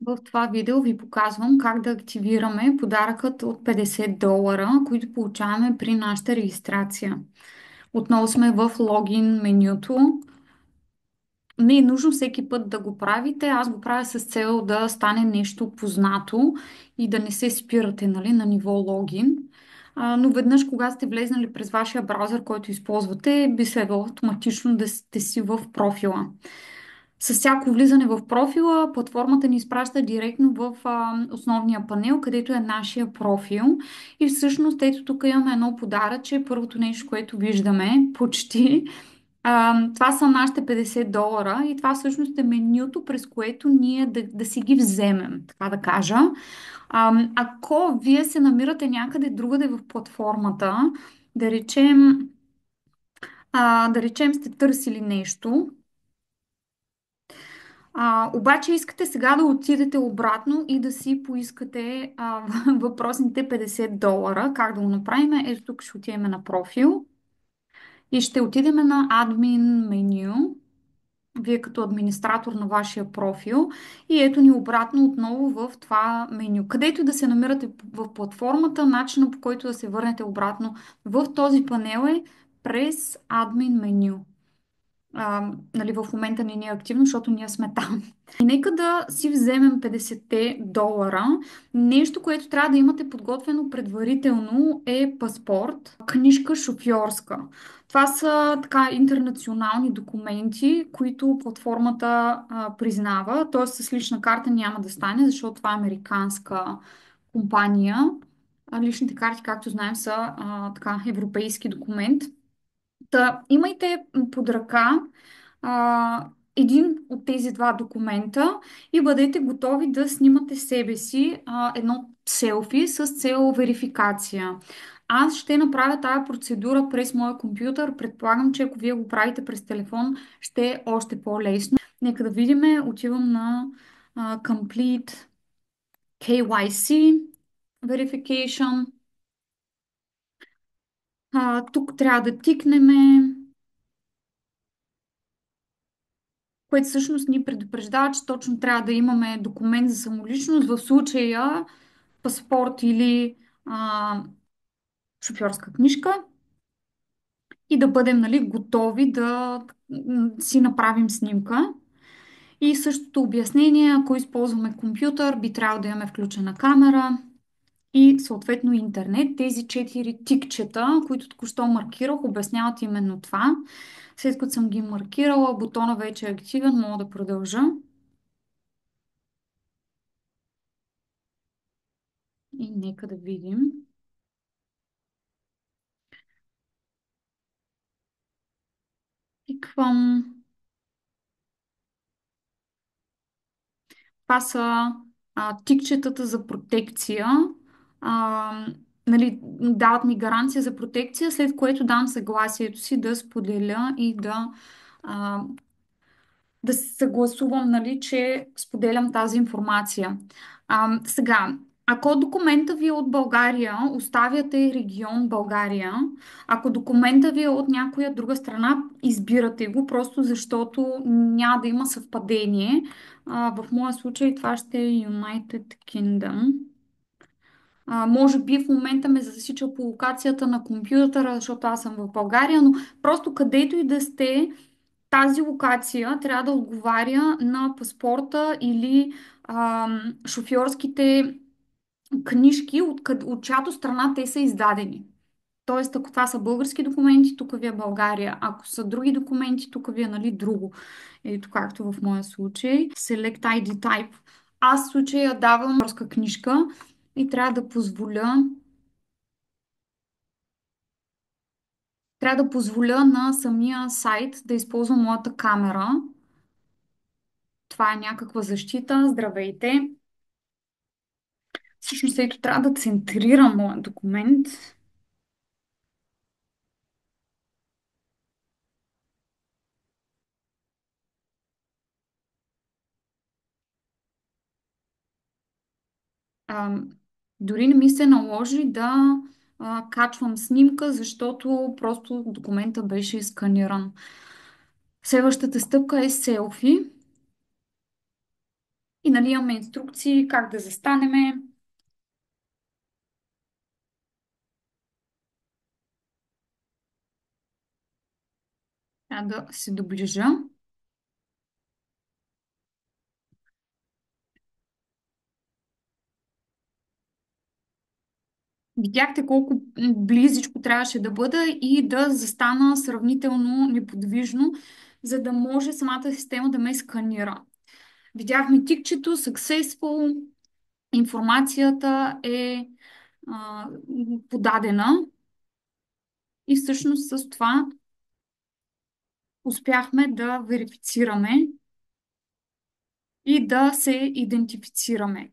В това видео ви показвам как да активираме подаръкът от $50, които получаваме при нашата регистрация. Отново сме в логин менюто. Не е нужно всеки път да го правите. Аз го правя с цел да стане нещо познато и да не се спирате, нали, на ниво логин. Но веднъж, когато сте влезнали през вашия браузър, който използвате, би следвало автоматично да сте си в профила. С всяко влизане в профила, платформата ни изпраща директно в основния панел, където е нашия профил. И всъщност, ето тук имаме едно подаръче. Първото нещо, което виждаме, почти, това са нашите $50 и това всъщност е менюто, през което ние да си ги вземем, така да кажа. Ако вие се намирате някъде другаде в платформата, да речем, да речем сте търсили нещо, обаче искате сега да отидете обратно и да си поискате въпросните $50. Как да го направим? Ето тук ще отидем на профил и ще отидем на админ меню. Вие като администратор на вашия профил и ето ни обратно отново в това меню. Където и да се намирате в платформата, начинът по който да се върнете обратно в този панел е през админ меню. Нали, в момента не е активно, защото ние сме там. И нека да си вземем $50. Нещо, което трябва да имате подготвено предварително е паспорт, книжка шофьорска. Това са така интернационални документи, които платформата признава. Т.е. с лична карта няма да стане, защото това е американска компания. Личните карти, както знаем, са така европейски документ. Имайте под ръка един от тези два документа и бъдете готови да снимате себе си едно селфи с цел верификация. Аз ще направя тази процедура през моя компютър. Предполагам, че ако вие го правите през телефон, ще е още по-лесно. Нека да видим. Отивам на Complete KYC Verification. Тук трябва да тикнем, което всъщност ни предупреждава, че точно трябва да имаме документ за самоличност, в случая паспорт или а, шофьорска книжка и да бъдем, нали, готови да си направим снимка. И същото обяснение, ако използваме компютър, би трябвало да имаме включена камера и съответно интернет. Тези 4 тикчета, които току-що маркирах, обясняват именно това. След като съм ги маркирала, бутона вече е активен, мога да продължа. И нека да видим. Кликвам. Това са тикчетата за протекция. А, нали, дават ми гаранция за протекция, след което дам съгласието си да споделя и а, да се съгласувам, нали, че споделям тази информация. Сега, ако документа ви е от България, оставяте регион България. Ако документа ви е от някоя друга страна, избирате го, просто защото няма да има съвпадение. В моя случай това ще е United Kingdom. Може би в момента ме засича по локацията на компютъра, защото аз съм в България, но просто където и да сте, тази локация трябва да отговаря на паспорта или шофьорските книжки, от чиято страна те са издадени. Тоест, ако това са български документи, тук ви е България. Ако са други документи, тук ви е, нали, друго. Ето както в моя случай. Select ID Type. Аз в случая давам българска книжка и трябва да позволя на самия сайт да използва моята камера. Това е някаква защита. Здравейте! Всъщност, ето трябва да центрирам моят документ. А, Дори не ми се наложи да качвам снимка, защото просто документа беше сканиран. Следващата стъпка е селфи. И нали, имаме инструкции как да застанеме, да се доближа. Видяхте колко близичко трябваше да бъда и да застана сравнително неподвижно, за да може самата система да ме сканира. Видяхме тикчето, successful, информацията е а, подадена и всъщност с това успяхме да верифицираме и да се идентифицираме.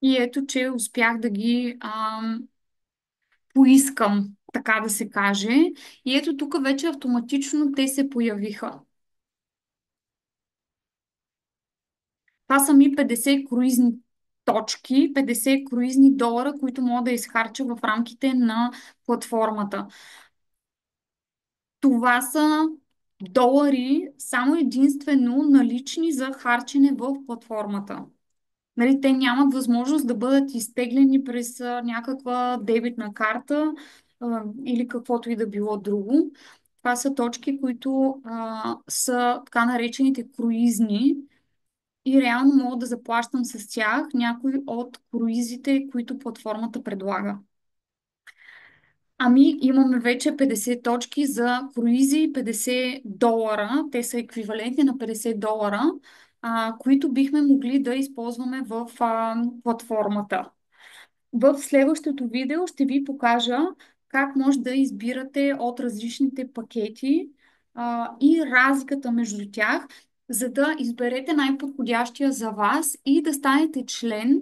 И ето, че успях да ги поискам, така да се каже. И ето тук вече автоматично те се появиха. Това са ми 50 круизни точки, 50 круизни долара, които мога да изхарча в рамките на платформата. Това са долари само единствено налични за харчене в платформата. Нали, те нямат възможност да бъдат изтеглени през някаква дебитна карта или каквото и да било друго. Това са точки, които са така наречените круизни и реално мога да заплащам с тях някои от круизите, които платформата предлага. Ами, имаме вече 50 точки за круизи, 50 долара. Те са еквивалентни на 50 долара, които бихме могли да използваме в платформата. В следващото видео ще ви покажа как може да избирате от различните пакети и разликата между тях, за да изберете най-подходящия за вас и да станете член,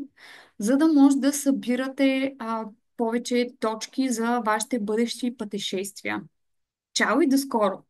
за да може да събирате повече точки за вашите бъдещи пътешествия. Чао и до скоро!